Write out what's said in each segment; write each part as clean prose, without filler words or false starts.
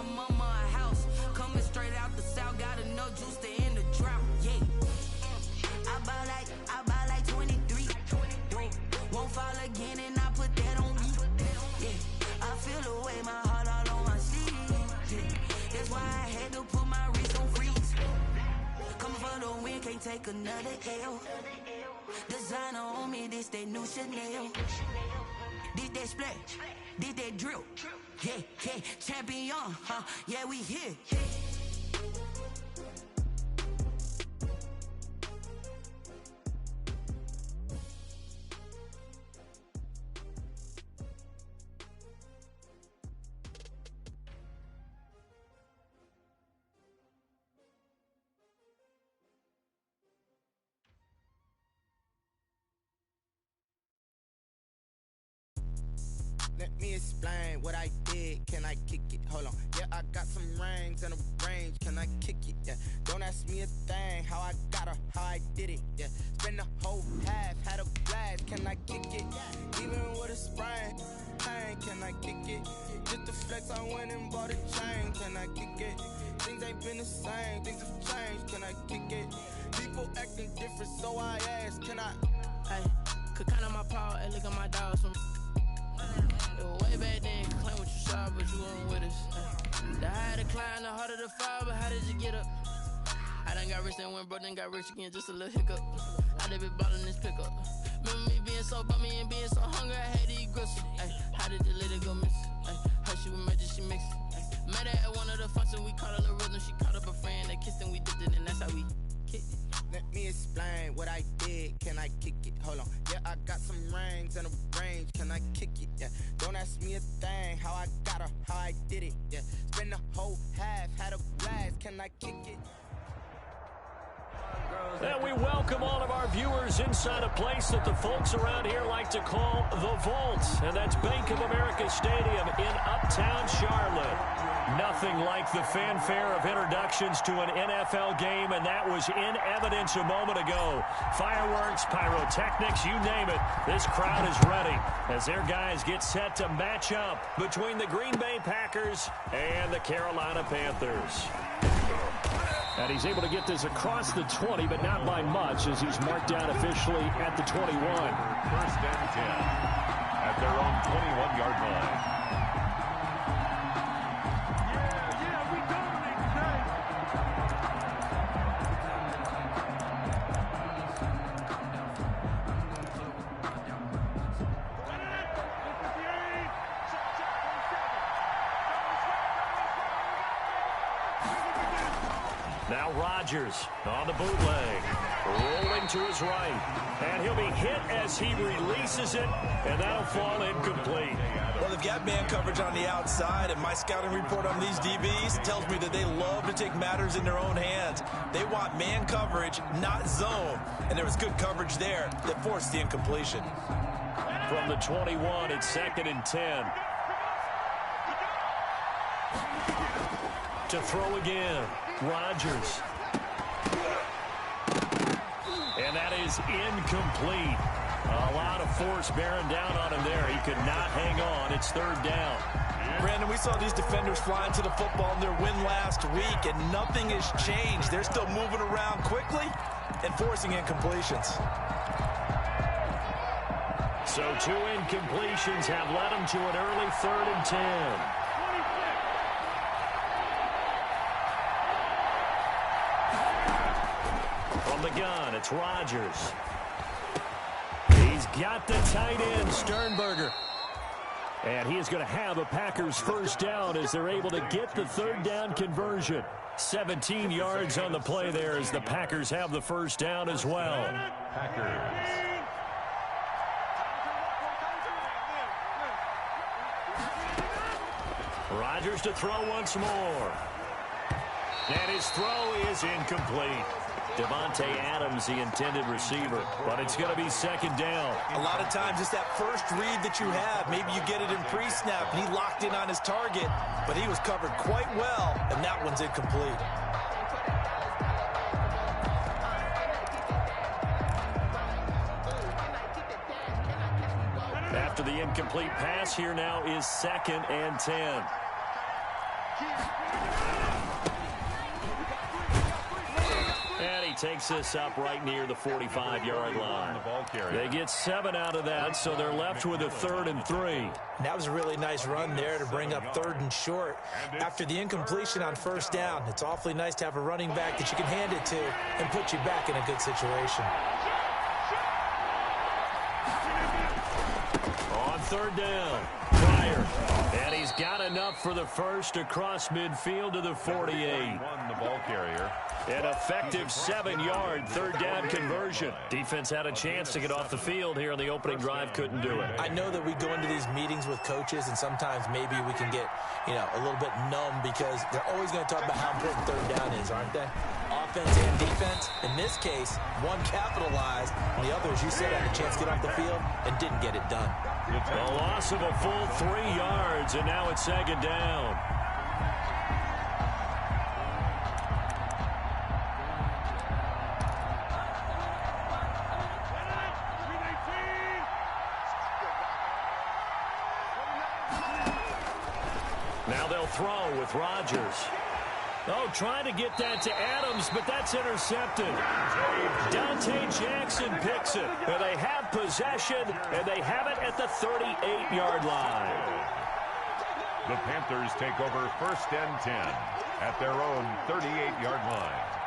mama a house. Coming straight out the south, got enough juice to end the drought. Yeah. I buy like 23. Won't fall again and I put that on me. Yeah. I feel the way, my heart all on my sleeve. Yeah. That's why I had to put my wrist on freeze. Coming for the win, can't take another L. Designer on me, this that new Chanel. This that splash, this that drill. Yeah, yeah, champion, huh? Yeah, we here. Let me explain what I did. Can I kick it? Hold on. Yeah, I got some rings and a range. Can I kick it? Yeah. Don't ask me a thing. How I got her, how I did it. Yeah. Spend the whole half, had a blast. Can I kick it? Even with a sprain, pain. Can I kick it? Just to flex, I went and bought a chain. Can I kick it? Things ain't been the same. Things have changed. Can I kick it? People acting different, so I ask. Can I? Hey, could count on my paw and look at my dogs from. It was way back then, claim what you saw, but you weren't with us. The higher the climb, the harder the fall, but how did you get up? I done got rich and went broke, then got rich again, just a little hiccup. I done been ballin' this pickup. Remember me being so bummy and being so hungry, I had to eat gristle. Ay, how did the lady go miss? Ay, her she was magic, she mixed. Met her at one of the functions, we caught a little rhythm, she caught up a friend, they kissed and we dipped it, and that's how we kicked it. Let me explain what I did. Can I kick it? Hold on. Yeah, I got some rings and a range. Can I kick it? Yeah. Don't ask me a thing. How I got her, how I did it. Yeah. Spend the whole half, had a blast. Can I kick it? And we welcome all of our viewers inside a place that the folks around here like to call the Vault. And that's Bank of America Stadium in Uptown Charlotte. Nothing like the fanfare of introductions to an NFL game, and that was in evidence a moment ago. Fireworks, pyrotechnics, you name it. This crowd is ready as their guys get set to match up between the Green Bay Packers and the Carolina Panthers. And he's able to get this across the 20, but not by much, as he's marked down officially at the 21. First and 10 at their own 21-yard line. Now Rodgers on the bootleg, rolling to his right, and he'll be hit as he releases it, and that'll fall incomplete. Well, they've got man coverage on the outside, and my scouting report on these DBs tells me that they love to take matters in their own hands. They want man coverage, not zone, and there was good coverage there that forced the incompletion. From the 21, it's 2nd and 10. To throw again. Rodgers. And that is incomplete. A lot of force bearing down on him there. He could not hang on. It's 3rd down. Brandon, we saw these defenders flying to the football in their win last week, and nothing has changed. They're still moving around quickly and forcing incompletions. So 2 incompletions have led him to an early 3rd and 10. The gun, it's Rodgers. He's got the tight end, Sternberger. And he is going to have a Packers first down as they're able to get the 3rd down conversion. 17 yards on the play there as the Packers have the first down as well. Packers. Rodgers to throw once more. And his throw is incomplete. Devontae Adams, the intended receiver, but it's going to be 2nd down. A lot of times it's that first read that you have. Maybe you get it in pre-snap, and he locked in on his target, but he was covered quite well, and that one's incomplete. After the incomplete pass, here now is 2nd and 10. And he takes this up right near the 45-yard line. They get 7 out of that, so they're left with a 3rd and 3. That was a really nice run there to bring up 3rd and short. After the incompletion on 1st down, it's awfully nice to have a running back that you can hand it to and put you back in a good situation. On 3rd down, Pryor. And he's got enough for the first across midfield to the 48. The ball carrier. An effective 7-yard 3rd down conversion. Defense had a chance to get off the field here on the opening drive, couldn't do it. I know that we go into these meetings with coaches, and sometimes maybe we can get, a little bit numb because they're always going to talk about how important 3rd down is, aren't they? Offense and defense. In this case, one capitalized, and the other, as you said, had a chance to get off the field and didn't get it done. A loss of a full 3 yards, and now it's 2nd down. Now they'll throw with Rodgers. Oh, trying to get that to Adams, but that's intercepted. Dante Jackson picks it. And they have possession, and they have it at the 38-yard line. The Panthers take over 1st and 10 at their own 38-yard line.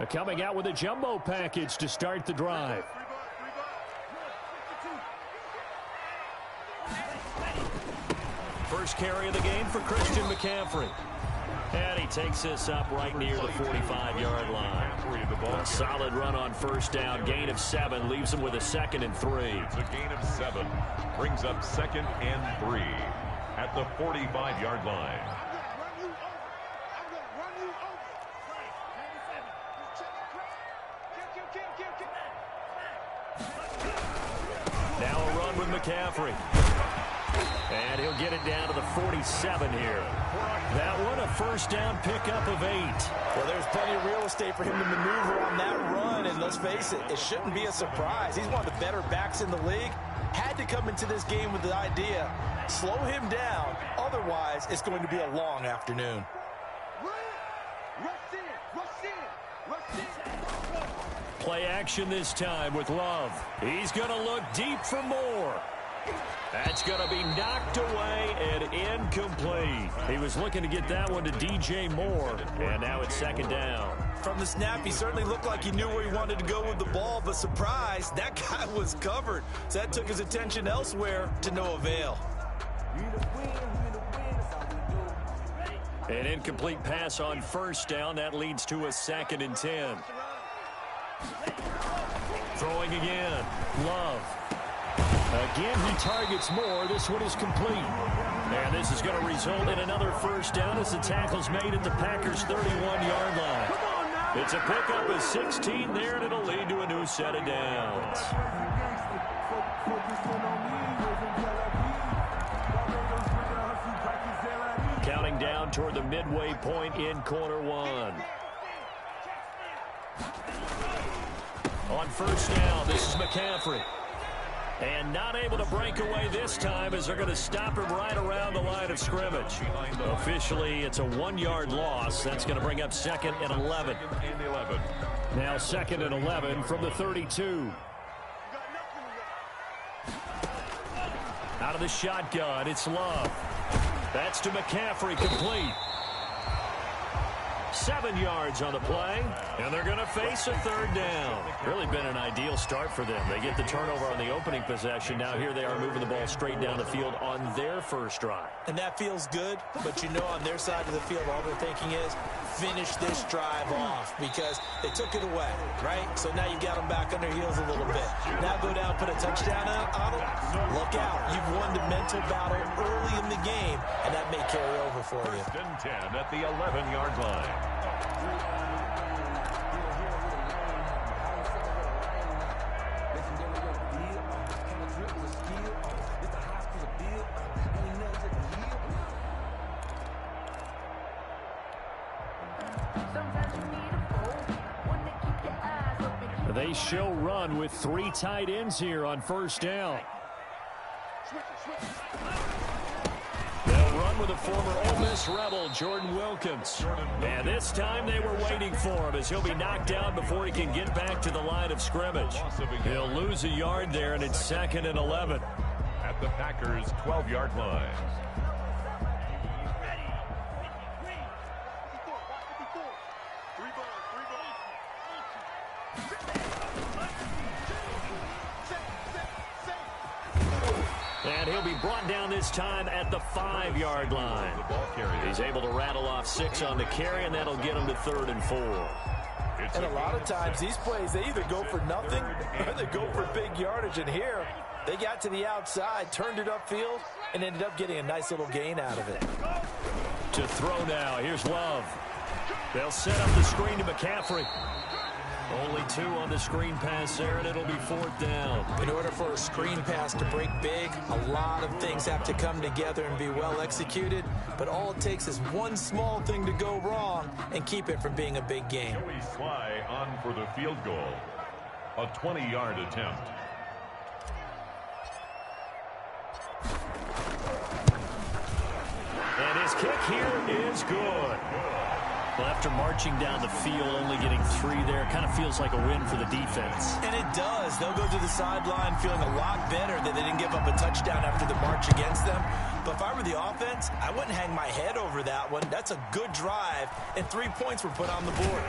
Coming out with a jumbo package to start the drive. First carry of the game for Christian McCaffrey. And he takes this up right near the 45-yard line. A solid run on 1st down. Gain of 7 leaves him with a 2nd and 3. It's a gain of 7. Brings up 2nd and 3 at the 45-yard line. Now a run with McCaffrey. And he'll get it down to the 47 here. That one, a 1st down pickup of 8. Well, there's plenty of real estate for him to maneuver on that run, and let's face it, it shouldn't be a surprise. He's one of the better backs in the league. Had to come into this game with the idea, slow him down, otherwise it's going to be a long afternoon. Play action this time with Love. He's going to look deep for more. That's going to be knocked away and incomplete. He was looking to get that one to DJ Moore, and now it's 2nd down. From the snap, he certainly looked like he knew where he wanted to go with the ball, but surprise, that guy was covered. So that took his attention elsewhere to no avail. An incomplete pass on 1st down. That leads to a 2nd and 10. Throwing again. Love. Again, he targets Moore. This one is complete. And this is going to result in another 1st down as the tackle's made at the Packers' 31-yard line. It's a pickup of 16 there, and it'll lead to a new set of downs. Counting down toward the midway point in quarter 1. On 1st down, this is McCaffrey. And not able to break away this time as they're going to stop him right around the line of scrimmage. Officially, it's a 1-yard loss. That's going to bring up 2nd and 11. Now 2nd and 11 from the 32. Out of the shotgun, it's Love. That's to McCaffrey, complete. 7 yards on the play, and they're going to face a 3rd down. Really been an ideal start for them. They get the turnover on the opening possession. Now here they are moving the ball straight down the field on their first drive. And that feels good, but you know on their side of the field, all they're thinking is finish this drive off because they took it away, right? So now you've got them back on their heels a little bit. Now go down, put a touchdown on them. Look out. You've won the mental battle early in the game, and that may carry over for you. 1st and 10 at the 11-yard line. They show run with 3 tight ends here on first down. They'll run with a former Ole Miss Rebel, Jordan Wilkins. And this time they were waiting for him as he'll be knocked down before he can get back to the line of scrimmage. He'll lose a yard there, and it's 2nd and 11. At the Packers' 12-yard line. And he'll be brought down this time at the 5-yard line. He's able to rattle off 6 on the carry, and that'll get him to 3rd and 4. And a lot of times, these plays, they either go for nothing or they go for big yardage. And here, they got to the outside, turned it upfield, and ended up getting a nice little gain out of it. To throw now, here's Love. They'll set up the screen to McCaffrey. Only 2 on the screen pass there, and it'll be 4th down. In order for a screen pass to break big, a lot of things have to come together and be well executed. But all it takes is one small thing to go wrong and keep it from being a big game. Joey Sly on for the field goal. A 20-yard attempt. And his kick here is good. Well, after marching down the field, only getting 3 there, kind of feels like a win for the defense. And it does. They'll go to the sideline feeling a lot better that they didn't give up a touchdown after the march against them. But if I were the offense, I wouldn't hang my head over that one. That's a good drive, and 3 points were put on the board.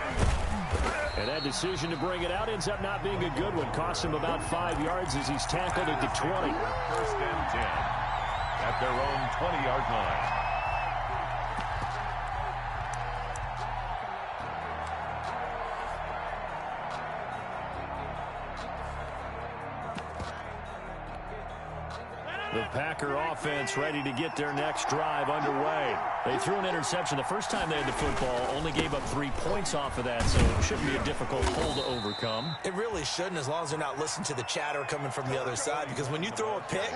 And that decision to bring it out ends up not being a good one. Costs him about 5 yards as he's tackled at the 20. 1st and 10 at their own 20-yard line. The Packer offense ready to get their next drive underway. They threw an interception the first time they had the football, only gave up 3 points off of that, so it shouldn't be a difficult hole to overcome. It really shouldn't, as long as they're not listening to the chatter coming from the other side, because when you throw a pick,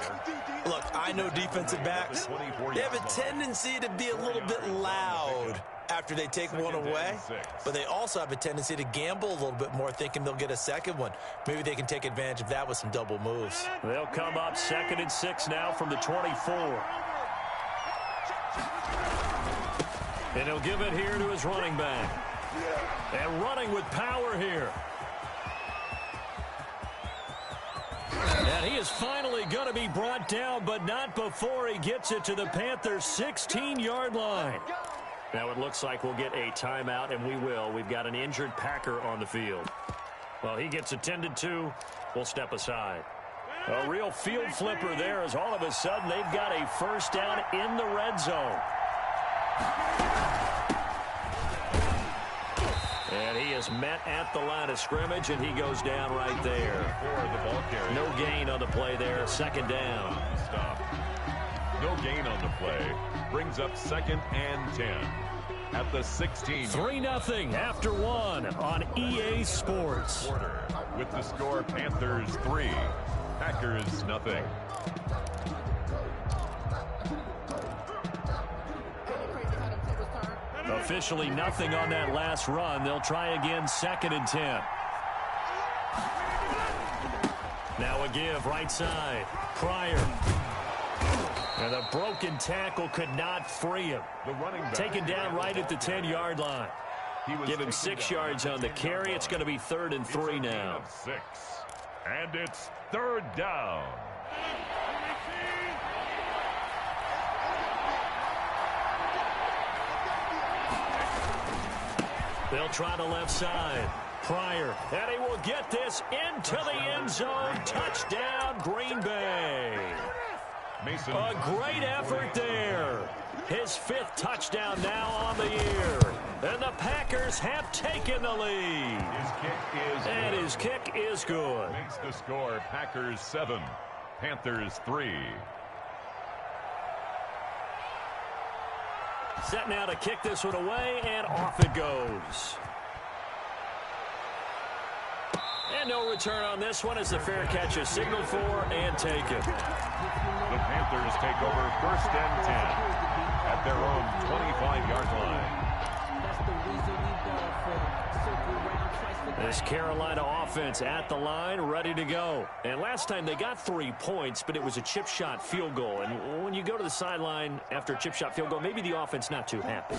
look, I know defensive backs, they have a tendency to be a little bit loud after they take one away, but they also have a tendency to gamble a little bit more, thinking they'll get a second one. Maybe they can take advantage of that with some double moves. They'll come up 2nd and 6 now from the 24. And he'll give it here to his running back. And running with power here. And he is finally going to be brought down, but not before he gets it to the Panthers' 16-yard line. Now it looks like we'll get a timeout, and we will. We've got an injured Packer on the field. Well, he gets attended to. We'll step aside. A real field flipper there as all of a sudden they've got a first down in the red zone. And he is met at the line of scrimmage, and he goes down right there. No gain on the play there. 2nd down. Stop. No gain on the play. Brings up 2nd and 10 at the 16. 3-0 after 1 on EA Sports. With the score, Panthers 3, Packers nothing. Officially nothing on that last run. They'll try again 2nd and 10. Now a give right side. Pryor. And the broken tackle could not free him. Taken down right at the 10-yard line. Give him 6 yards on the carry. It's going to be 3rd and 3 now. 6. And it's 3rd down. They'll try the left side. Pryor. And he will get this into the end zone. Touchdown, Green Bay. A great effort there. His 5th touchdown now on the year. And the Packers have taken the lead. His kick is good. Makes the score Packers 7, Panthers 3. Set now to kick this one away, and off it goes. And no return on this one as the fair catch is signaled for and taken. The Panthers take over 1st and 10 at their own 25-yard line. This Carolina offense at the line, ready to go. And last time they got 3 points, but it was a chip shot field goal. And when you go to the sideline after a chip shot field goal, maybe the offense not too happy.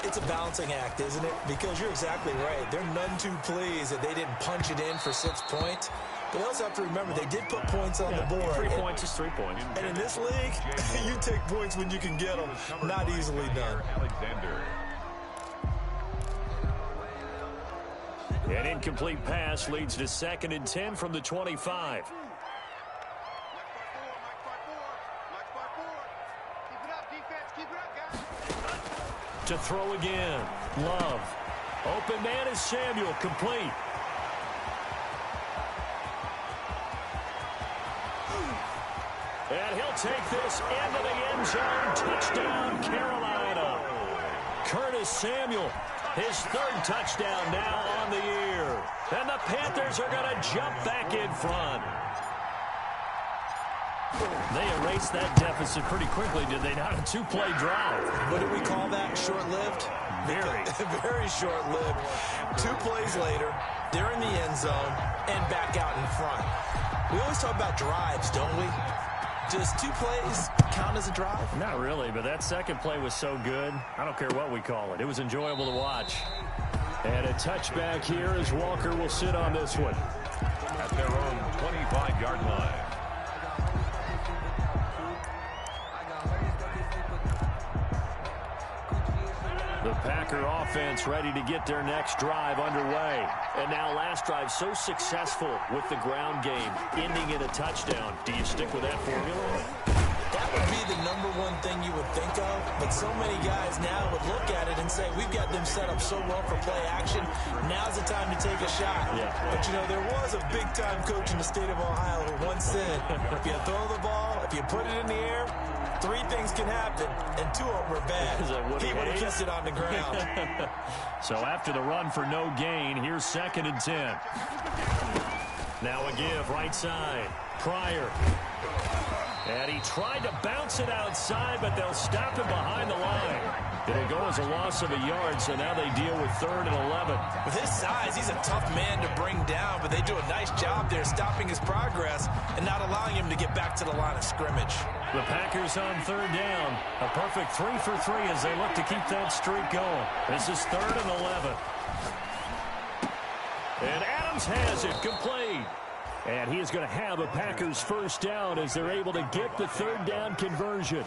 It's a balancing act, isn't it? Because you're exactly right. They're none too pleased that they didn't punch it in for 6 points. But they also have to remember they did put points on the board. 3 points is 3 points. And in this league, you take points when you can get them. Not easily done. An incomplete pass leads to 2nd and 10 from the 25. To throw again. Love. Open man is Samuel. Complete. And he'll take this into the end zone. Touchdown, Carolina. Curtis Samuel, his 3rd touchdown now on the year. And the Panthers are going to jump back in front. They erased that deficit pretty quickly, did they not? A 2-play drive. What do we call that? Short-lived? Very. Very short-lived. 2 plays later, they're in the end zone and back out in front. We always talk about drives, don't we? Does 2 plays count as a drive? Not really, but that second play was so good. I don't care what we call it. It was enjoyable to watch. And a touchback here as Walker will sit on this one. At their own 25-yard line. The Packer offense ready to get their next drive underway. And now last drive so successful with the ground game, ending in a touchdown. Do you stick with that formula? That would be the #1 thing you would think of, but so many guys now would look at it and say, we've got them set up so well for play action, now's the time to take a shot. Yeah. But, you know, there was a big-time coach in the state of Ohio who once said, if you throw the ball, if you put it in the air, 3 things can happen, and 2 of them are bad. He would have kept it on the ground. So after the run for no gain, here's 2nd and 10. Now a give right side. Pryor. And he tried to bounce it outside, but they'll stop him behind the line. It'll go as a loss of a yard, so now they deal with 3rd and 11. With his size, he's a tough man to bring down, but they do a nice job there stopping his progress and not allowing him to get back to the line of scrimmage. The Packers on 3rd down. A perfect 3 for 3 as they look to keep that streak going. This is 3rd and 11. And Adams has it complete. And he is going to have a Packers 1st down as they're able to get the 3rd down conversion.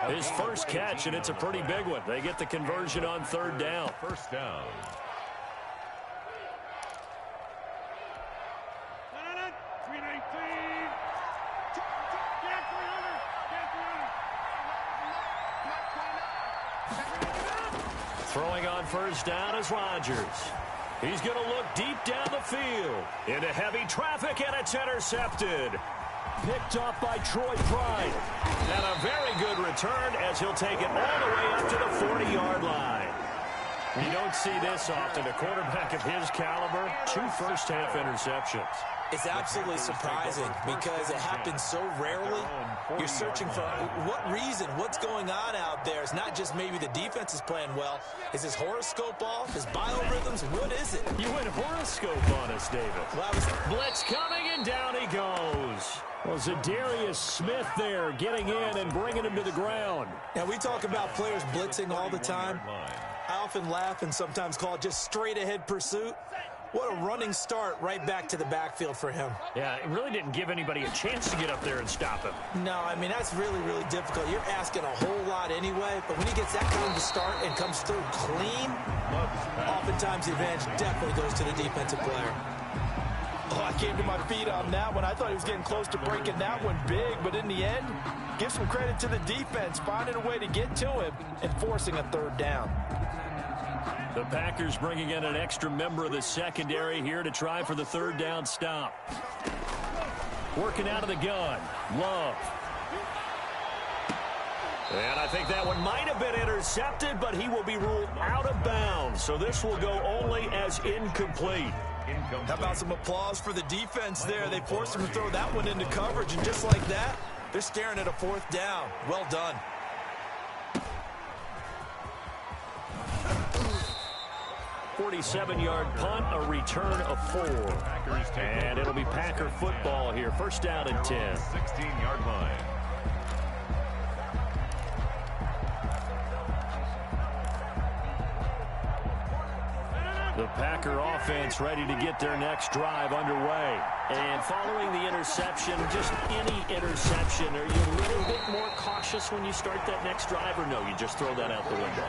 His first catch, and it's a pretty big one. They get the conversion on 3rd down. 1st down. Throwing on 1st down is Rodgers. He's going to look deep down the field into heavy traffic, and it's intercepted. Picked off by Troy Pride. And a very good return as he'll take it all the way up to the 40-yard line. You don't see this often. A quarterback of his caliber, 2 first-half interceptions. It's absolutely surprising because it happens so rarely. You're searching for what reason, what's going on out there. It's not just maybe the defense is playing well. Is his horoscope off? His biorhythms? What is it? You went horoscope on us, David. Well, Blitz coming, and down he goes. Well, Zadarius Smith there getting in and bringing him to the ground. Now, we talk about players blitzing all the time. I often laugh and sometimes call it just straight-ahead pursuit. What a running start right back to the backfield for him. Yeah, it really didn't give anybody a chance to get up there and stop him. No, I mean, that's really, really difficult. You're asking a whole lot anyway, but when he gets that kind of start and comes through clean, oftentimes the advantage definitely goes to the defensive player. Oh, I came to my feet on that one. I thought he was getting close to breaking that one big, but in the end, give some credit to the defense, finding a way to get to him and forcing a 3rd down. The Packers bringing in an extra member of the secondary here to try for the 3rd down stop. Working out of the gun. Love. And I think that one might have been intercepted, but he will be ruled out of bounds. So this will go only as incomplete. How about some applause for the defense there? They forced him to throw that one into coverage, and just like that, they're staring at a 4th down. Well done. 47-yard punt, a return of 4. And it'll be Packer football here. First down and 10. 16-yard line. The Packer offense ready to get their next drive underway. And following the interception, just any interception, are you a little bit more cautious when you start that next drive, or no, you just throw that out the window?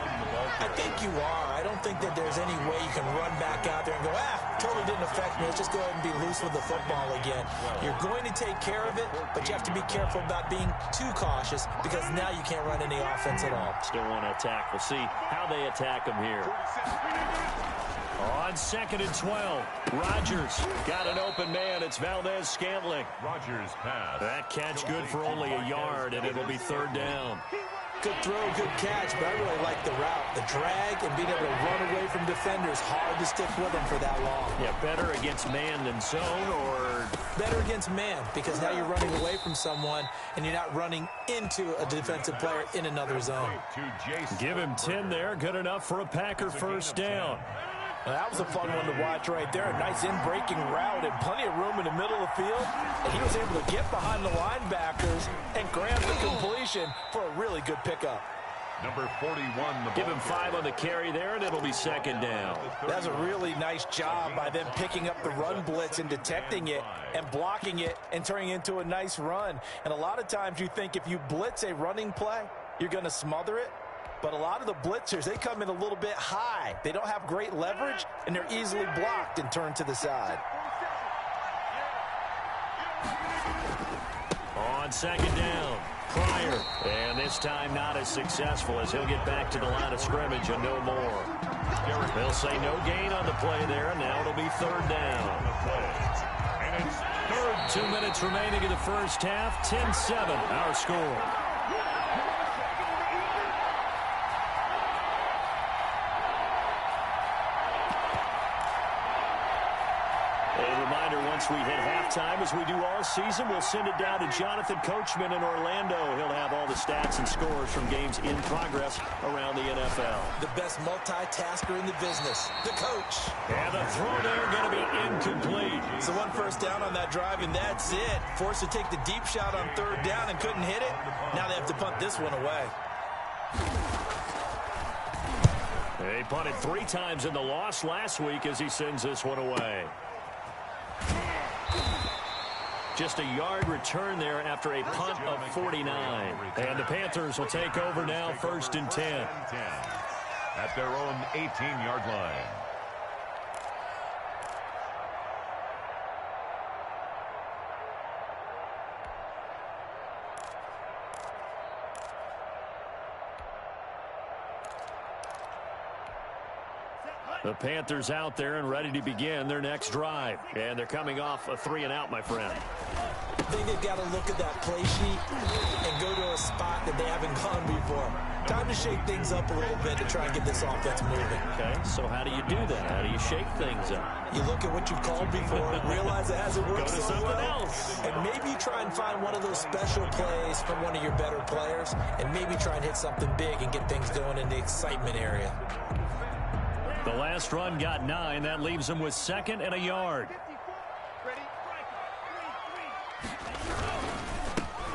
I think you are. I don't think that there's any way you can run back out there and go, totally didn't affect me. Let's just go ahead and be loose with the football again. You're going to take care of it, but you have to be careful about being too cautious because now you can't run any offense at all. Still want to attack. We'll see how they attack them here. On 2nd and 12, Rodgers got an open man. It's Valdez-Scantling. Rodgers pass. That catch good for only a yard, and it'll be 3rd down. Good throw, good catch, but I really like the route. The drag and being able to run away from defenders, hard to stick with them for that long. Yeah, better against man than zone, or? Better against man, because now you're running away from someone, and you're not running into a defensive player in another zone. Give him 10 there, good enough for a Packer first down. Well, that was a fun one to watch right there. A nice in-breaking route and plenty of room in the middle of the field. And he was able to get behind the linebackers and grab the completion for a really good pickup. Number 41. Give him 5 on the carry there, and it'll be 2nd down. That's a really nice job by them picking up the run blitz and detecting it and blocking it and turning it into a nice run. And a lot of times you think if you blitz a running play, you're going to smother it. But a lot of the blitzers, they come in a little bit high. They don't have great leverage, and they're easily blocked and turned to the side. On 2nd down, Pryor. And this time not as successful as he'll get back to the line of scrimmage and no more. They'll say no gain on the play there, and now it'll be 3rd down. And it's 3rd. 2 minutes remaining in the first half, 10-7 our score. Once we hit halftime, as we do all season, we'll send it down to Jonathan Coachman in Orlando. He'll have all the stats and scores from games in progress around the NFL. The best multitasker in the business, the coach. And the throw there going to be incomplete. So 1 first down on that drive, and that's it. Forced to take the deep shot on 3rd down and couldn't hit it. Now they have to punt this one away. They punted 3 times in the loss last week as he sends this one away. Just a yard return there after a punt of 49. And the Panthers will take over now, 1st and 10. At their own 18-yard line. The Panthers out there and ready to begin their next drive. And they're coming off a 3-and-out, my friend. I think they've got to look at that play sheet and go to a spot that they haven't gone before. Time to shake things up a little bit to try and get this offense moving. Okay, so how do you do that? How do you shake things up? You look at what you've called before and realize it hasn't worked Go to so something well. else. And maybe try and find one of those special plays from one of your better players and maybe try and hit something big and get things going in the excitement area. The last run got 9. That leaves them with 2nd and a yard.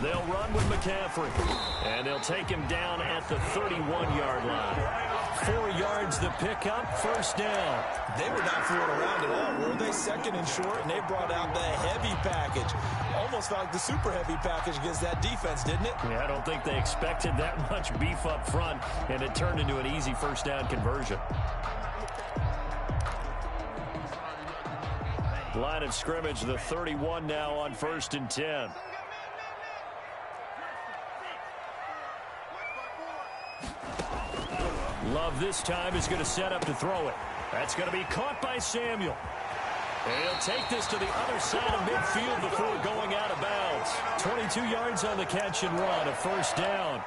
They'll run with McCaffrey. And they'll take him down at the 31-yard line. 4 yards the pickup, 1st down. They were not fooling around at all, were they? 2nd and short, and they brought out the heavy package. Almost felt like the super heavy package against that defense, didn't it? Yeah, I don't think they expected that much beef up front, and it turned into an easy 1st down conversion. Line of scrimmage, the 31 now on 1st and 10. Love this time is going to set up to throw it. That's going to be caught by Samuel. And he'll take this to the other side of midfield before going out of bounds. 22 yards on the catch and run, a 1st down.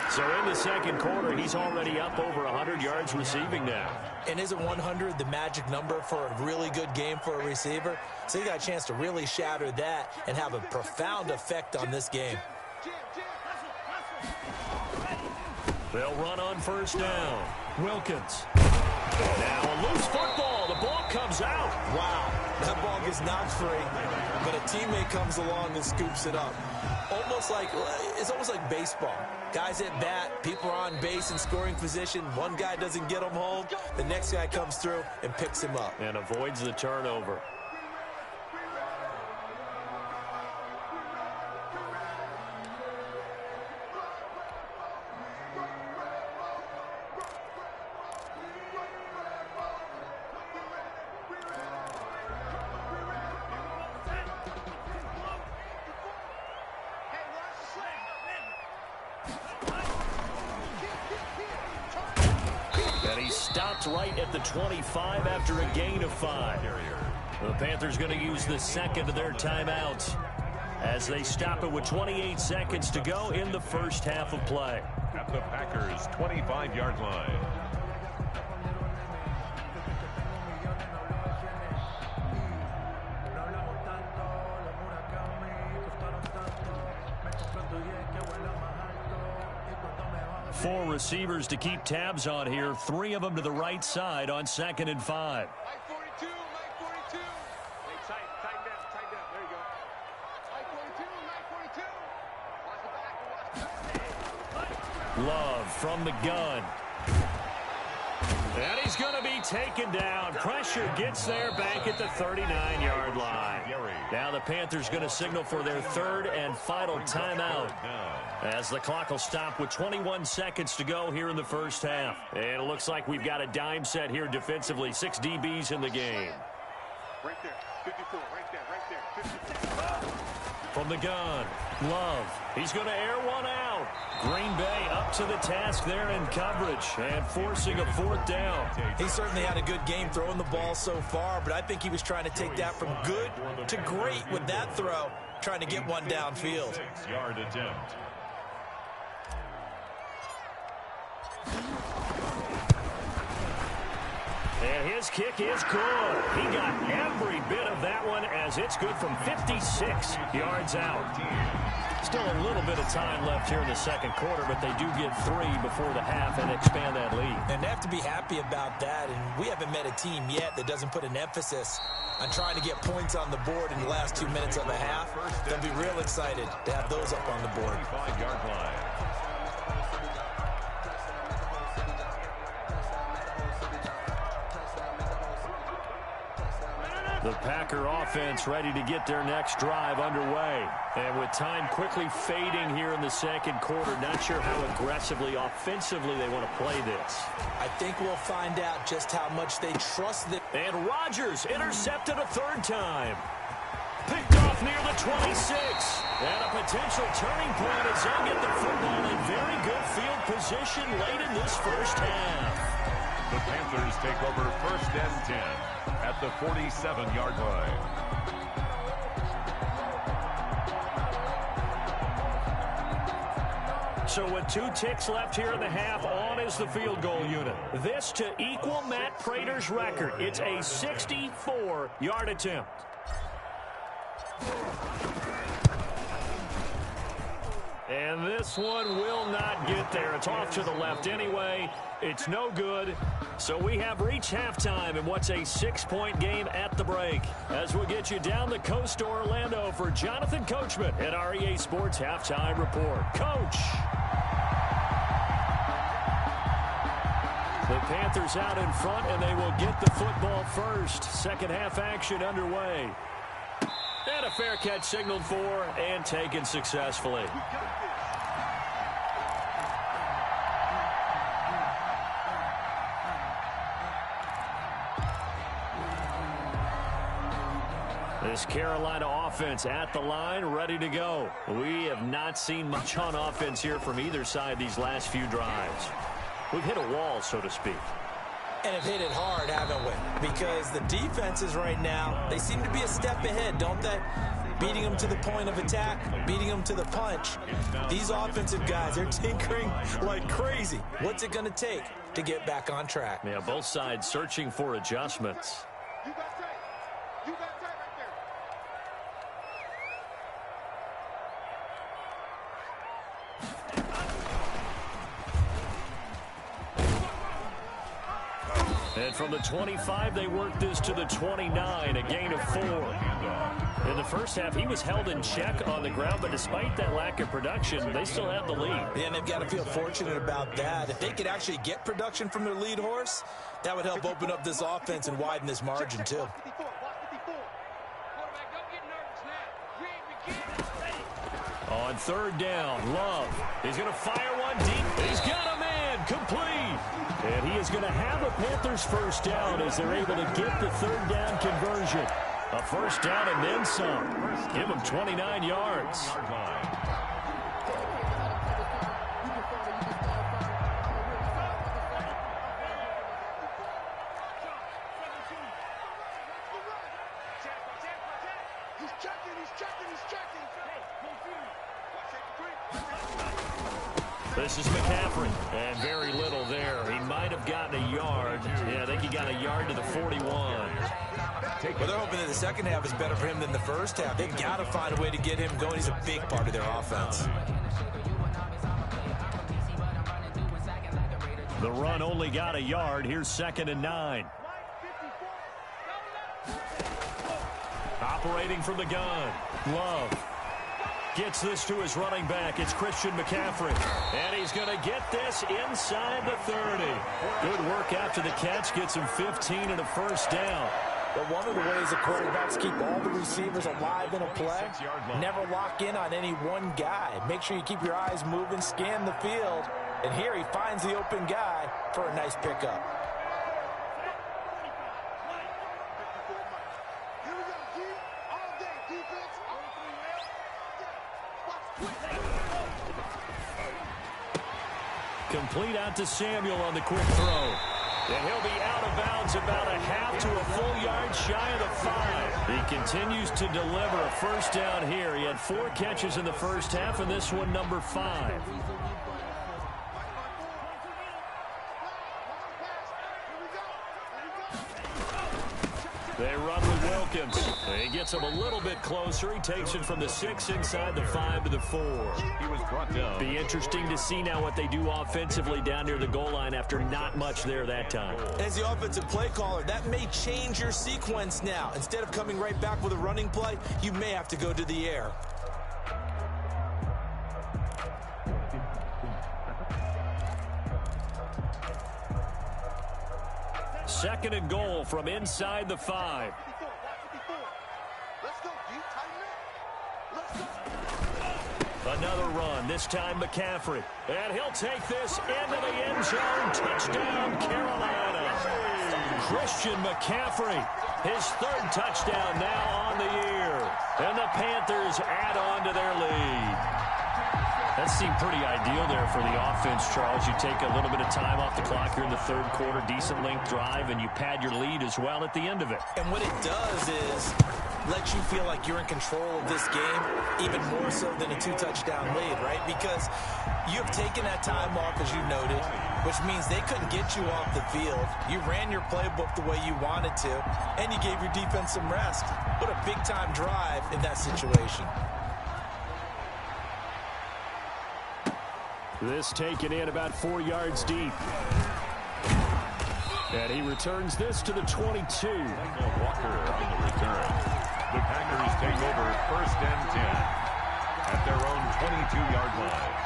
So in the 2nd quarter, he's already up over 100 yards receiving now. And isn't 100 the magic number for a really good game for a receiver? So he got a chance to really shatter that and have a profound effect on this game. They'll run on 1st down. Wilkins. Now a loose football. comes out. Wow, that ball gets knocked free, but a teammate comes along and scoops it up. It's almost like baseball. Guys at bat, people are on base in scoring position. One guy doesn't get him home. The next guy comes through and picks him up. And avoids the turnover. Stopped right at the 25 after a gain of 5. The Panthers going to use the second of their timeouts as they stop it with 28 seconds to go in the first half of play. At the Packers' 25-yard line. Four receivers to keep tabs on here. 3 of them to the right side on 2nd and 5. Mike 42, Mike 42. Hey, tighten down. There you go. Mike 42, Mike 42. Watch the back. Love from the gun. And he's going to be taken down. Pressure gets there back at the 39-yard line. Now the Panthers going to signal for their 3rd and final timeout, as the clock will stop with 21 seconds to go here in the first half. And it looks like we've got a dime set here defensively. 6 DBs in the game. Right there, 54, right there, 54. From the gun, Love. He's going to air one out. Green Bay up to the task there in coverage and forcing a 4th down. He certainly had a good game throwing the ball so far, but I think he was trying to take that from good to great with that throw, trying to get one downfield. 6-yard attempt. And his kick is good. He got every bit of that one as it's good from 56 yards out. Still a little bit of time left here in the second quarter, but they do get 3 before the half and expand that lead. And they have to be happy about that, and we haven't met a team yet that doesn't put an emphasis on trying to get points on the board in the last 2 minutes of the half. They'll be real excited to have those up on the board. 5-yard line. The Packer offense ready to get their next drive underway. And with time quickly fading here in the second quarter, not sure how aggressively, offensively they want to play this. I think we'll find out just how much they trust them. And Rodgers intercepted a 3rd time. Picked off near the 26. And a potential turning point as they'll get the football in very good field position late in this first half. The Panthers take over 1st and 10 at the 47-yard line. So with 2 ticks left here in the half, on is the field goal unit. This to equal Matt Prater's record. It's a 64-yard attempt. And this one will not get there. It's off to the left anyway. It's no good. So we have reached halftime in what's a 6-point game at the break. As we'll get you down the coast to Orlando for Jonathan Coachman at our EA Sports Halftime Report. Coach. The Panthers out in front, and they will get the football first. Second half action underway. And a fair catch signaled for and taken successfully. This Carolina offense at the line, ready to go. We have not seen much on offense here from either side these last few drives. We've hit a wall, so to speak. And have hit it hard, haven't we? Because the defenses right now, they seem to be a step ahead, don't they? Beating them to the point of attack, beating them to the punch. These offensive guys, they're tinkering like crazy. What's it going to take to get back on track? Yeah, both sides searching for adjustments. You got tight. You got tight right there. And from the 25, they worked this to the 29, a gain of 4. In the first half, he was held in check on the ground, but despite that lack of production, they still have the lead. Yeah, and they've got to feel fortunate about that. If they could actually get production from their lead horse, that would help open up this offense and widen this margin, too. On third down, Love is going to fire one deep. He's got a man, complete. And he is going to have a Panthers first down as they're able to get the third down conversion. A first down and then some. Give him 29 yards. This is McCaffrey, and very little there. He might have gotten a yard. Yeah, I think he got a yard to the 41. Well, they're hoping that the second half is better for him than the first half. They've got to find a way to get him going. He's a big part of their offense. The run only got a yard. Here's 2nd and 9. Operating from the gun. Love gets this to his running back. It's Christian McCaffrey. And he's going to get this inside the 30. Good work after the catch. Gets him 15 and a first down. But one of the ways that quarterbacks keep all the receivers alive in a play, never lock in on any one guy. Make sure you keep your eyes moving, scan the field. And here he finds the open guy for a nice pickup. Complete out to Samuel on the quick throw. And he'll be out of bounds about a half to a full yard shy of the 5. He continues to deliver a first down here. He had 4 catches in the first half, and this one number 5. They run with Wilkins. He gets him a little bit closer. He takes it from the 6 inside the 5 to the 4. He was brought down. Be interesting to see now what they do offensively down near the goal line after not much there that time. As the offensive play caller, that may change your sequence now. Instead of coming right back with a running play, you may have to go to the air. Second and goal from inside the 5. Another run, this time McCaffrey. And he'll take this into the end zone. Touchdown, Carolina. Christian McCaffrey, his 3rd touchdown now on the year. And the Panthers add on to their lead. That seemed pretty ideal there for the offense, Charles. You take a little bit of time off the clock here in the 3rd quarter, decent length drive, and you pad your lead as well at the end of it. And what it does is let you feel like you're in control of this game, even more so than a 2-touchdown lead, right? Because you have taken that time off, as you noted, which means they couldn't get you off the field. You ran your playbook the way you wanted to, and you gave your defense some rest. What a big-time drive in that situation. This taken in about 4 yards deep. And he returns this to the 22. Walker on the return. The Packers take over 1st and 10 at their own 22-yard line.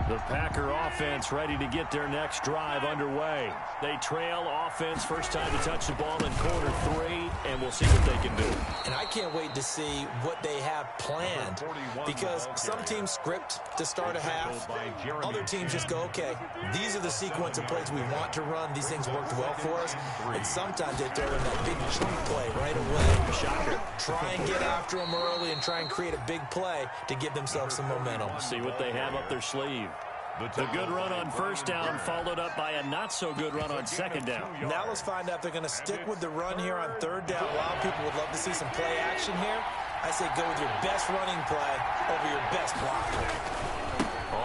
The Packer offense ready to get their next drive underway. They trail offense, first time to touch the ball in quarter 3, and we'll see what they can do. And I can't wait to see what they have planned, because some teams script to start a half. Other teams just go, okay, these are the sequence of plays we want to run. These things worked well for us. And sometimes they throw in that big chunk play right away. Shocker. Try and get after them early and try and create a big play to give themselves some momentum. See what they have up their sleeve. The good run on first down followed up by a not-so-good run on second down. Now let's find out if they're going to stick with the run here on third down. A lot of people would love to see some play action here. I say go with your best running play over your best blocker.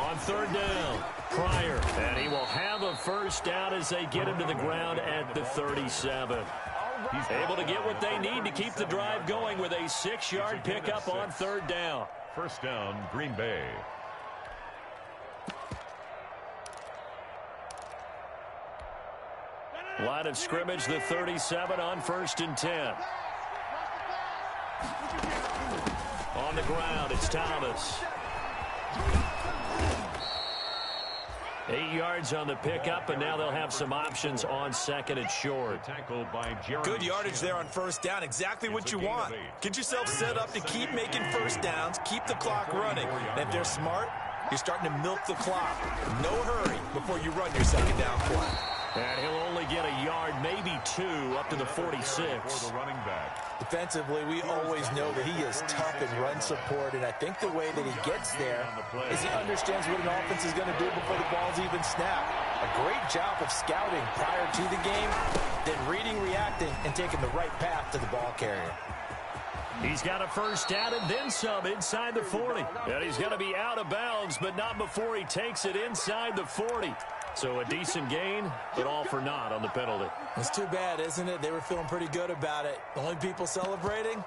On third down, Pryor, and he will have a first down as they get him to the ground at the 37. He's able to get what they need to keep the drive going with a 6-yard pickup on third down. First down, Green Bay. Line of scrimmage, the 37 on 1st and 10. On the ground, it's Thomas. 8 yards on the pickup, and now they'll have some options on 2nd and short. Good yardage there on 1st down. Exactly what you want. Get yourself set up to keep making 1st downs, keep the clock running. And if they're smart, you're starting to milk the clock. No hurry before you run your 2nd down play. And he'll only get a yard, maybe 2, up to the 46. Defensively, we always know that he is tough in run support, and I think the way that he gets there is he understands what an offense is going to do before the ball's even snapped. A great job of scouting prior to the game, then reading, reacting, and taking the right path to the ball carrier. He's got a 1st down and then some inside the 40. And he's going to be out of bounds, but not before he takes it inside the 40. So a decent gain, but all for naught on the penalty. It's too bad, isn't it? They were feeling pretty good about it. The only people celebrating,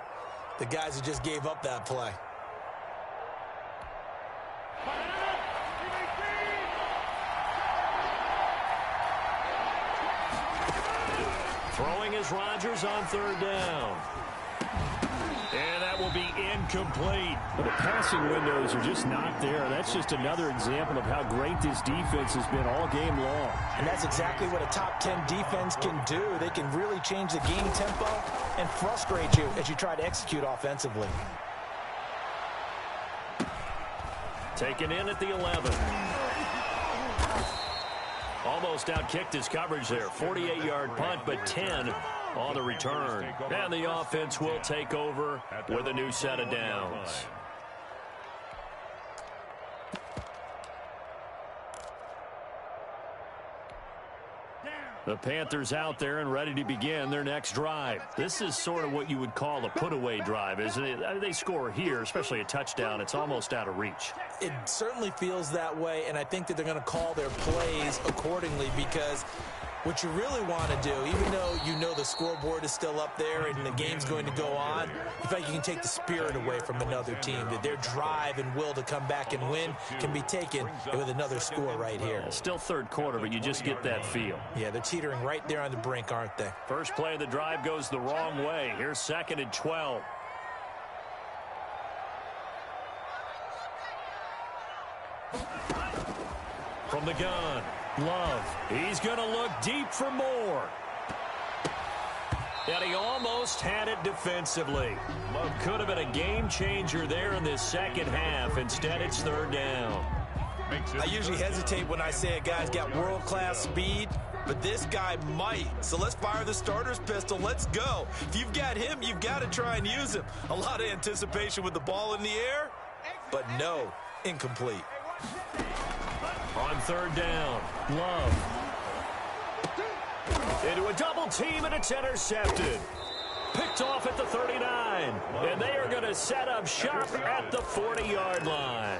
the guys who just gave up that play. Throwing is Rodgers on 3rd down. And that will be incomplete. The passing windows are just not there. That's just another example of how great this defense has been all game long. And that's exactly what a top 10 defense can do. They can really change the game tempo and frustrate you as you try to execute offensively. Taken in at the 11. Almost outkicked his coverage there. 48-yard punt, but 10 on the return. And the offense will take over with a new set of downs. The Panthers out there and ready to begin their next drive. This is sort of what you would call a put-away drive, isn't it? They score here, especially a touchdown. It's almost out of reach. It certainly feels that way, and I think that they're going to call their plays accordingly, because what you really want to do, even though you know the scoreboard is still up there and the game's going to go on, you feel like you can take the spirit away from another team, that their drive and will to come back and win can be taken with another score right here. Still 3rd quarter, but you just get that feel. Yeah, they're teetering right there on the brink, aren't they? First play of the drive goes the wrong way. Here's 2nd and 12. From the gun, Love. He's going to look deep for more. And he almost had it defensively. Love could have been a game changer there in this 2nd half. Instead, it's 3rd down. I usually hesitate when I say a guy's got world-class speed, but this guy might. So let's fire the starter's pistol. Let's go. If you've got him, you've got to try and use him. A lot of anticipation with the ball in the air, but no, incomplete. On 3rd down, Love. Into a double team, and it's intercepted. Picked off at the 39. And they are going to set up shop at the 40-yard line.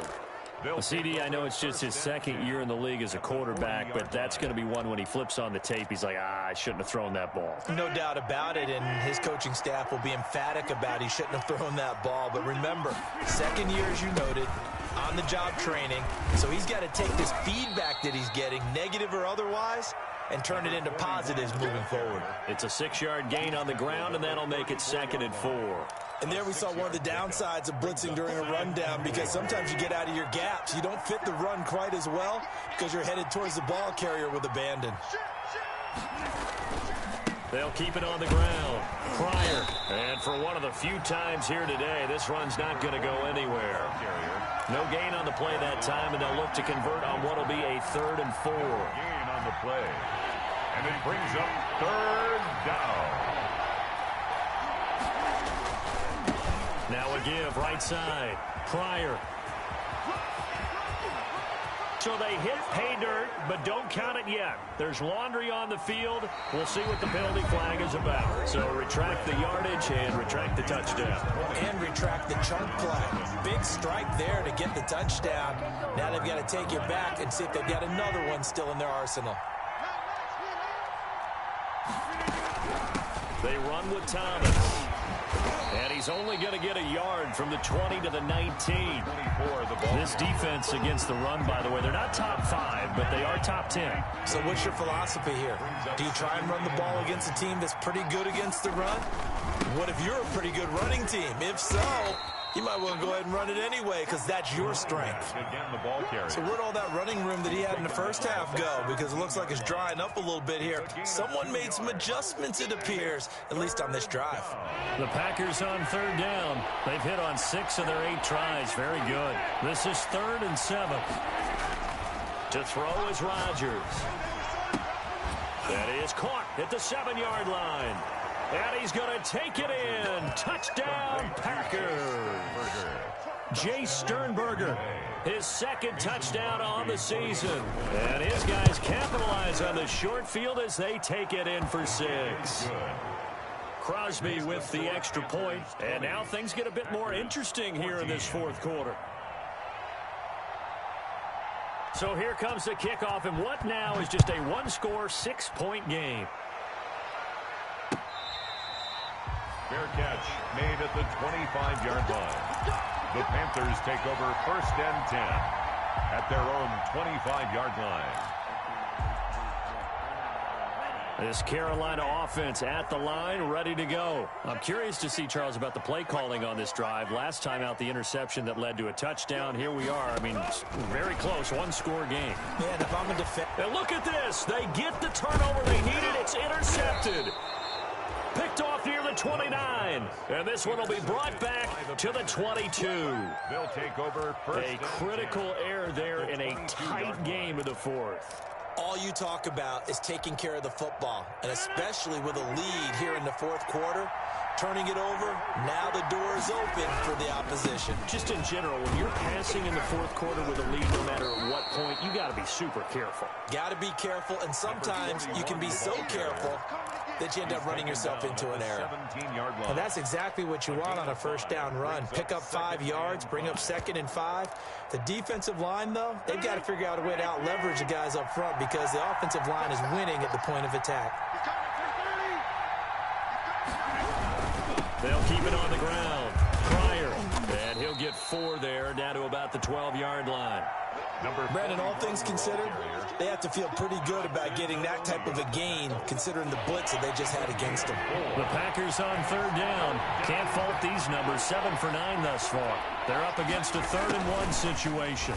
CD, I know it's just his 2nd year in the league as a quarterback, but that's going to be one when he flips on the tape. He's like, I shouldn't have thrown that ball. No doubt about it, and his coaching staff will be emphatic about he shouldn't have thrown that ball. But remember, 2nd year, as you noted, on-the-job training. So he's got to take this feedback that he's getting, negative or otherwise, and turn it into positives moving forward. It's a 6-yard gain on the ground, and that'll make it 2nd and 4. And there we saw one of the downsides of blitzing during a rundown, because sometimes you get out of your gaps. You don't fit the run quite as well because you're headed towards the ball carrier with abandon. They'll keep it on the ground. Pryor. And for one of the few times here today, this run's not going to go anywhere. No gain on the play that time, and they'll look to convert on what will be a 3rd and 4. Gain on the play. And it brings up 3rd down. Now a give, right side. Pryor. So they hit pay dirt, but don't count it yet. There's laundry on the field. We'll see what the penalty flag is about. So retract the yardage and retract the touchdown. And retract the chunk play. Big strike there to get the touchdown. Now they've got to take it back and see if they've got another one still in their arsenal. They run with Thomas. And he's he's only going to get a yard from the 20 to the 19. This defense against the run, by the way, they're not top 5, but they are top 10. So what's your philosophy here? Do you try and run the ball against a team that's pretty good against the run? What if you're a pretty good running team? If so, you might want to go ahead and run it anyway because that's your strength. So where'd all that running room that he had in the first half go? Because it looks like it's drying up a little bit here. Someone made some adjustments, it appears, at least on this drive. The Packers on 3rd down. They've hit on 6 of their 8 tries. Very good. This is 3rd and 7. To throw is Rodgers. That is caught at the 7-yard line. And he's going to take it in. Touchdown, Packers. Jay Sternberger, his 2nd touchdown on the season. And his guys capitalize on the short field as they take it in for 6. Crosby with the extra point. And now things get a bit more interesting here in this 4th quarter. So here comes the kickoff, and what now is just a 1-score, 6-point game. Fair catch made at the 25-yard line. The Panthers take over 1st and 10 at their own 25-yard line. This Carolina offense at the line, ready to go. I'm curious to see, Charles, about the play calling on this drive. Last time out, the interception that led to a touchdown. Here we are. I mean, very close, 1-score game. Man, if I'm a defender. And look at this. They get the turnover they needed. It's intercepted. Picked off near the 29. And this one will be brought back to the 22. They'll take over first. A critical error there in a tight game in the 4th. All you talk about is taking care of the football, and especially with a lead here in the 4th quarter, turning it over, now the door is open for the opposition. Just in general, when you're passing in the 4th quarter with a lead, no matter at what point, you got to be super careful. Got to be careful, and sometimes you can be so careful that you end up running yourself into an error. And that's exactly what you want on a 1st down run. Pick up 5 yards, bring up 2nd and 5. The defensive line, though, they've got to figure out a way to out-leverage the guys up front because the offensive line is winning at the point of attack. They'll keep it on the ground. Pryor, and he'll get 4 there, down to about the 12-yard line. Brandon, all things considered, they have to feel pretty good about getting that type of a gain considering the blitz that they just had against them. The Packers on 3rd down. Can't fault these numbers. 7 for 9 thus far. They're up against a 3rd and 1 situation.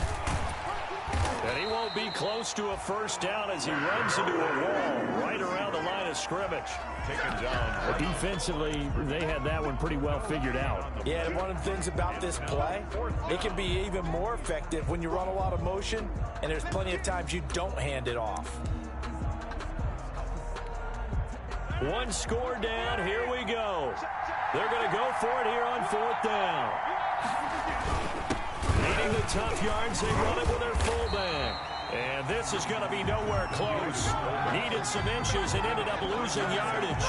And he won't be close to a 1st down as he runs into a wall right around the line of scrimmage. Taken down. Defensively, they had that one pretty well figured out. Yeah, and one of the things about this play, it can be even more effective when you run a lot of motion, and there's plenty of times you don't hand it off. 1 score down. Here we go. They're going to go for it here on 4th down. Needing the tough yards, they run it with their fullback. And this is going to be nowhere close. Needed some inches and ended up losing yardage.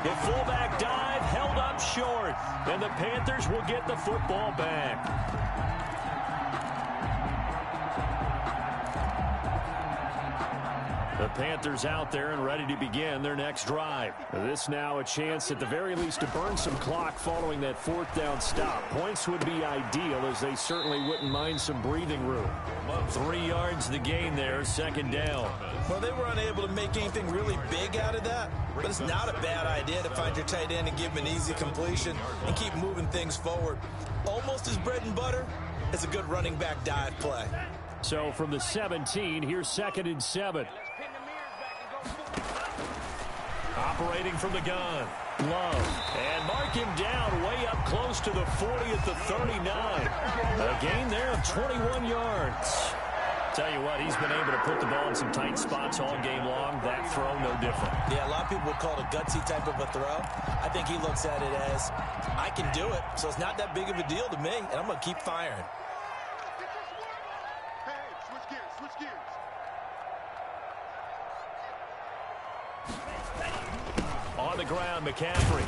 The fullback dive held up short. And the Panthers will get the football back. The Panthers out there and ready to begin their next drive. This now a chance at the very least to burn some clock following that 4th down stop. Points would be ideal as they certainly wouldn't mind some breathing room. 3 yards the gain there, 2nd down. Well, they were unable to make anything really big out of that, but it's not a bad idea to find your tight end and give him an easy completion and keep moving things forward. Almost as bread and butter as a good running back dive play. So from the 17, here's 2nd and 7. Operating from the gun. Love. And mark him down way up close to the 40 at the 39. A gain there of 21 yards. Tell you what, he's been able to put the ball in some tight spots all game long. That throw, no different. Yeah, a lot of people would call it a gutsy type of a throw. I think he looks at it as, I can do it, so it's not that big of a deal to me, and I'm going to keep firing. On the ground, McCaffrey.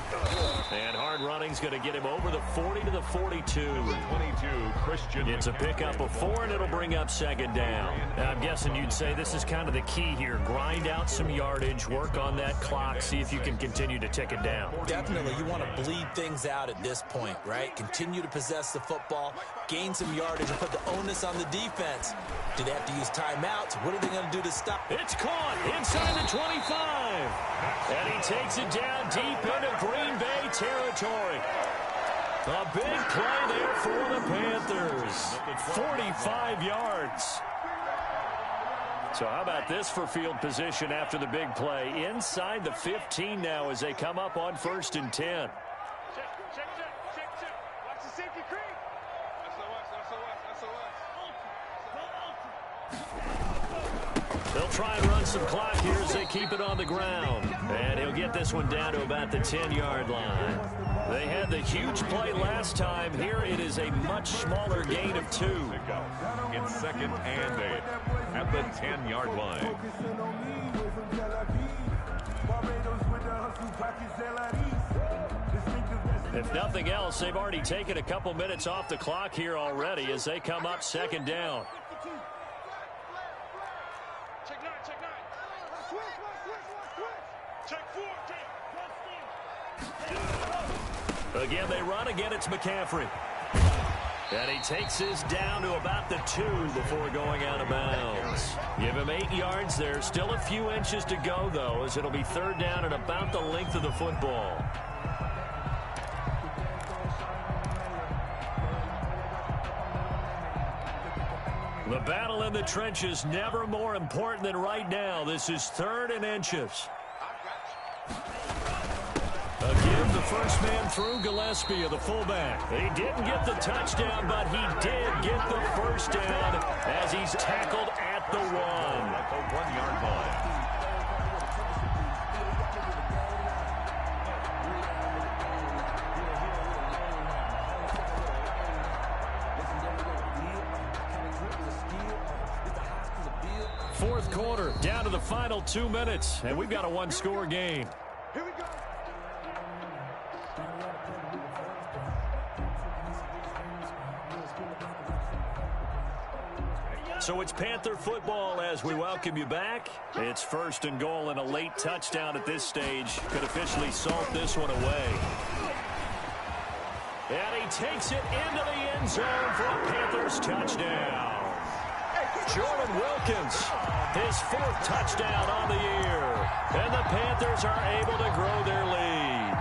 And hard running's going to get him over the 40 to the 42. Number 22, Christian. It's a pickup of 4, and it'll bring up second down. Now, I'm guessing you'd say this is kind of the key here. Grind out some yardage, work on that clock, see if you can continue to tick it down. Definitely, you want to bleed things out at this point, right? Continue to possess the football, gain some yardage, and put the onus on the defense. Do they have to use timeouts? What are they going to do to stop? It's caught inside the 25. And he takes it down deep into Green Bay territory. A big play there for the Panthers. 45 yards. So how about this for field position after the big play? Inside the 15 now as they come up on 1st and 10. Check. Watch the safety creep. They'll try and run some clock here as they keep it on the ground. And he'll get this one down to about the 10-yard line. They had the huge play last time. Here it is a much smaller gain of 2. In 2nd and 8 at the 10-yard line. If nothing else, they've already taken a couple minutes off the clock here already as they come up 2nd down. Again, they run. Again, it's McCaffrey. And he takes his down to about the 2 before going out of bounds. Give him 8 yards there. Still a few inches to go, though, as it'll be 3rd down and about the length of the football. The battle in the trenches never more important than right now. This is 3rd and inches. Again, the first man through, Gillespie, the fullback. He didn't get the touchdown, but he did get the first down as he's tackled at the 1. At the 1-yard line. Fourth quarter, down to the final 2 minutes, and we've got a 1-score game. Here we go. So it's Panther football as we welcome you back. It's 1st and goal, and a late touchdown at this stage could officially salt this one away. And he takes it into the end zone for a Panthers touchdown. Jordan Wilkins, his 4th touchdown on the year. And the Panthers are able to grow their lead.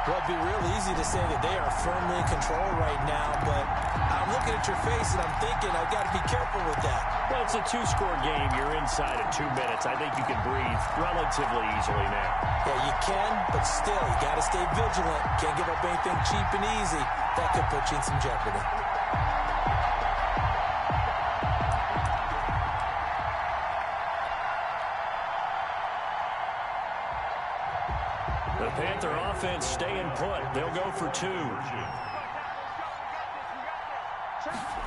Well, it'd be real easy to say that they are firmly in control right now, but I'm looking at your face and I'm thinking I've got to be careful with that. Well, it's a 2-score game. You're inside of 2 minutes. I think you can breathe relatively easily now. Yeah, you can, but still, you got to stay vigilant. Can't give up anything cheap and easy. That could put you in some jeopardy. The Panther offense staying put. They'll go for 2.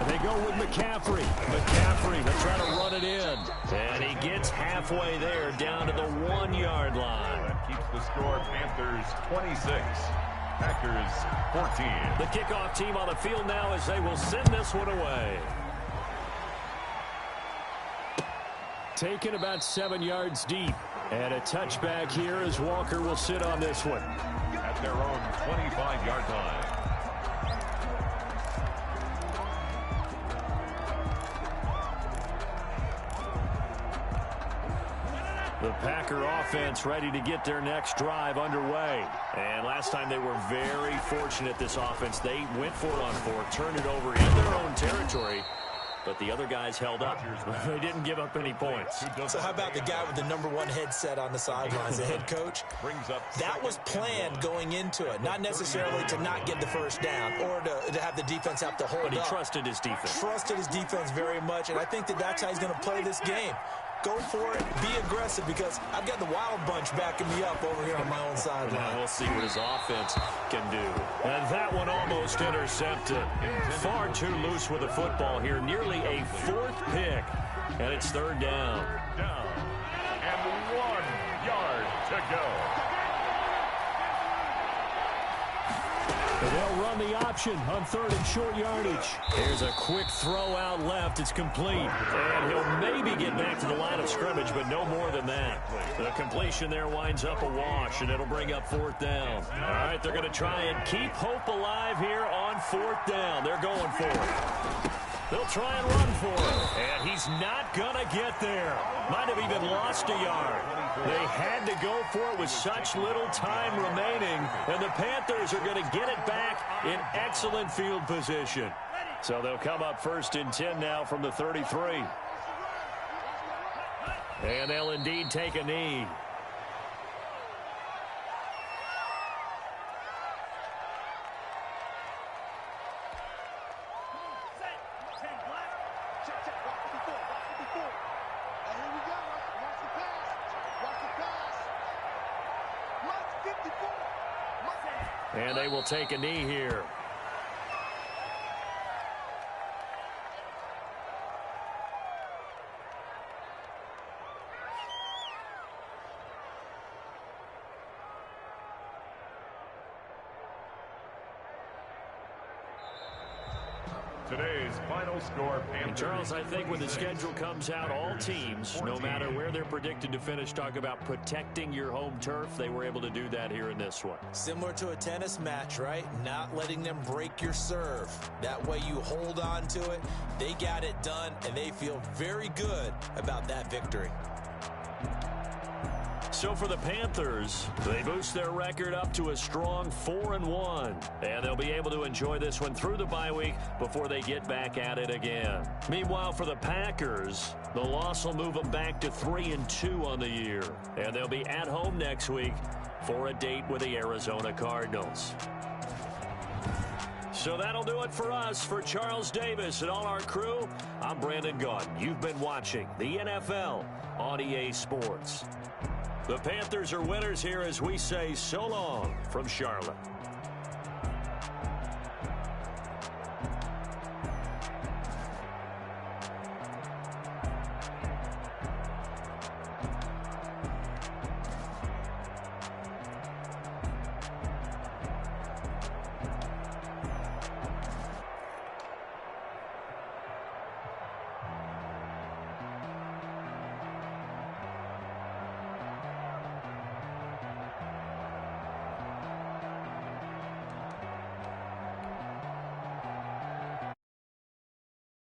They go with McCaffrey. McCaffrey, they'll try to run it in. And he gets halfway there, down to the 1-yard line. That keeps the score Panthers 26, Packers 14. The kickoff team on the field now as they will send this one away. Taken about 7 yards deep. And a touchback here as Walker will sit on this one. At their own 25-yard line. The Packer offense ready to get their next drive underway. And last time they were very fortunate, this offense. They went for it on 4, turned it over in their own territory. But the other guys held up. They didn't give up any points. So how about the guy with the #1 headset on the sidelines, the head coach? That was planned going into it. Not necessarily to not get the first down or to have the defense have to hold up. But he trusted his defense. Trusted his defense very much, and I think that's how he's going to play this game. Go for it. Be aggressive, because I've got the Wild Bunch backing me up over here on my own sideline. Now we'll see what his offense can do. And that one almost intercepted. Far too loose with the football here. Nearly a 4th pick. And it's 3rd down. And 1 yard to go. They'll run the option on 3rd and short yardage. Here's a quick throw out left. It's complete. And he'll maybe get back to the line of scrimmage, but no more than that. The completion there winds up a wash, and it'll bring up 4th down. All right, they're going to try and keep hope alive here on 4th down. They're going for it. They'll try and run for it. And he's not going to get there. Might have even lost a yard. They had to go for it with such little time remaining. And the Panthers are going to get it back in excellent field position. So they'll come up 1st and 10 now from the 33. And they'll indeed take a knee. And they will take a knee here. Today's final score, And Charles, I think when the schedule comes out, all teams, no matter where they're predicted to finish, talk about protecting your home turf. They were able to do that here in this one. Similar to a tennis match, right? Not letting them break your serve. That way you hold on to it. They got it done, and they feel very good about that victory. So for the Panthers, they boost their record up to a strong 4-1. And they'll be able to enjoy this one through the bye week before they get back at it again. Meanwhile, for the Packers, the loss will move them back to 3-2 on the year. And they'll be at home next week for a date with the Arizona Cardinals. So that'll do it for us. For Charles Davis and all our crew, I'm Brandon Gaudin. You've been watching the NFL on EA Sports. The Panthers are winners here as we say so long from Charlotte.